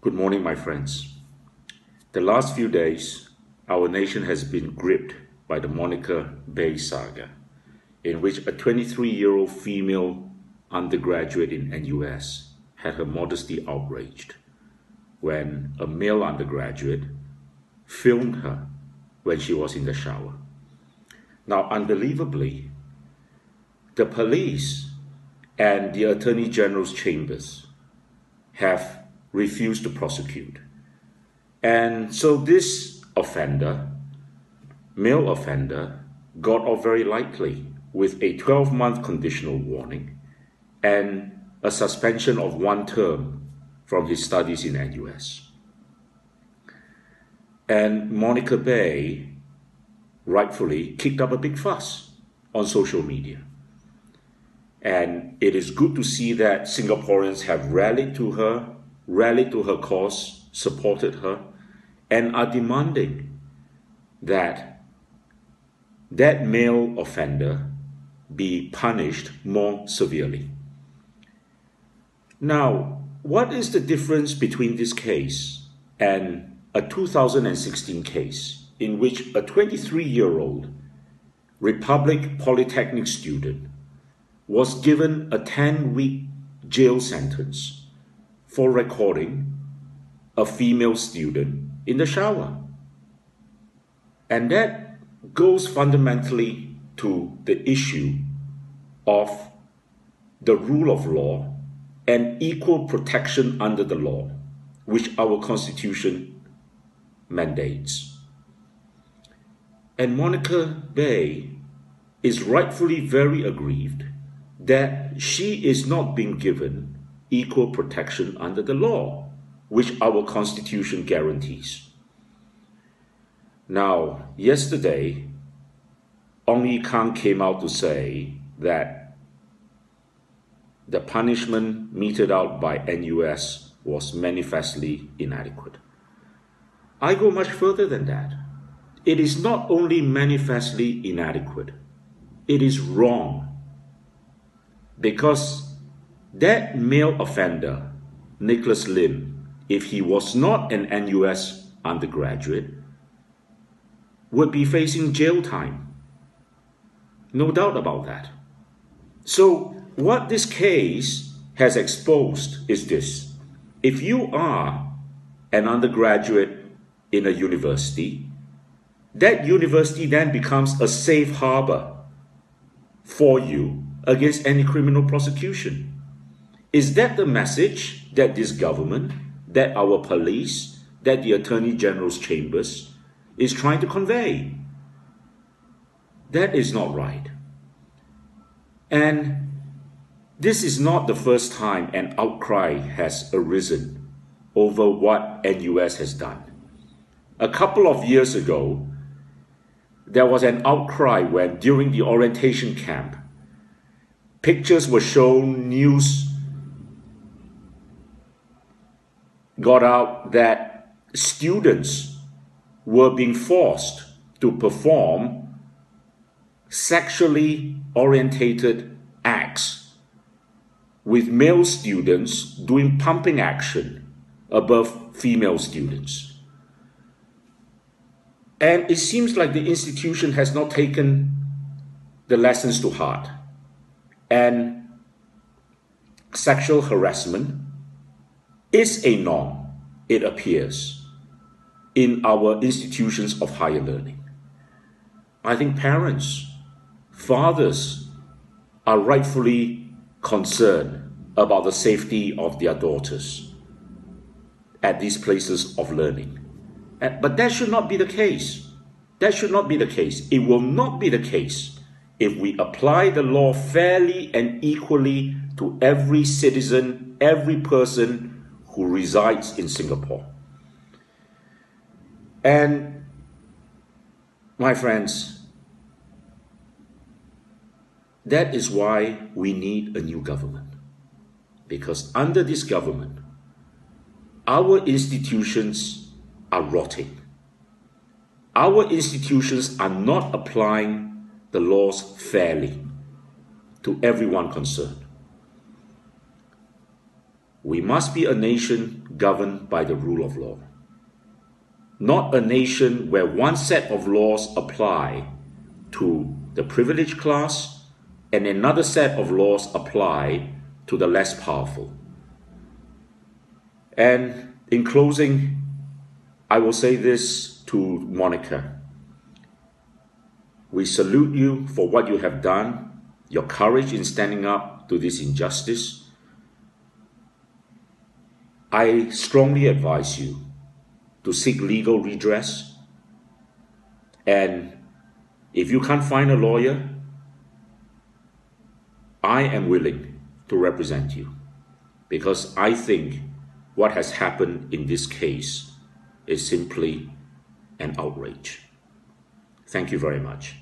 Good morning, my friends. The last few days, our nation has been gripped by the Monica Baey saga, in which a 23-year-old female undergraduate in NUS had her modesty outraged when a male undergraduate filmed her when she was in the shower. Now, unbelievably, the police and the Attorney General's chambers have refused to prosecute. And so this offender, male offender, got off very lightly with a 12-month conditional warning and a suspension of 1 term from his studies in NUS. And Monica Baey rightfully kicked up a big fuss on social media. And it is good to see that Singaporeans have rallied to her cause, supported her, and are demanding that that male offender be punished more severely. Now, what is the difference between this case and a 2016 case in which a 23-year-old Republic Polytechnic student was given a 10-week jail sentence for recording a female student in the shower? And that goes fundamentally to the issue of the rule of law and equal protection under the law, which our Constitution mandates. And Monica Baey is rightfully very aggrieved that she is not being given equal protection under the law, which our Constitution guarantees. Now, yesterday, Ong Ye Kung came out to say that the punishment meted out by NUS was manifestly inadequate. I go much further than that. It is not only manifestly inadequate, it is wrong. Because that male offender, Nicholas Lim, if he was not an NUS undergraduate, would be facing jail time. No doubt about that. So what this case has exposed is this. If you are an undergraduate in a university, that university then becomes a safe harbor for you against any criminal prosecution. Is that the message that this government, that our police, that the Attorney General's chambers is trying to convey? That is not right. And this is not the first time an outcry has arisen over what NUS has done. A couple of years ago, there was an outcry when, during the orientation camp, pictures were shown, news got out that students were being forced to perform sexually orientated acts, with male students doing pumping action above female students. And it seems like the institution has not taken the lessons to heart. And sexual harassment is a norm, it appears, in our institutions of higher learning. I think parents, fathers, are rightfully concerned about the safety of their daughters at these places of learning. But that should not be the case. That should not be the case. It will not be the case if we apply the law fairly and equally to every citizen, every person who resides in Singapore. And my friends, that is why we need a new government. Because under this government, our institutions are rotting. Our institutions are not applying the laws fairly to everyone concerned. We must be a nation governed by the rule of law, not a nation where one set of laws apply to the privileged class and another set of laws apply to the less powerful. And in closing, I will say this to Monica. We salute you for what you have done, your courage in standing up to this injustice. I strongly advise you to seek legal redress. And if you can't find a lawyer, I am willing to represent you, because I think what has happened in this case is simply an outrage. Thank you very much.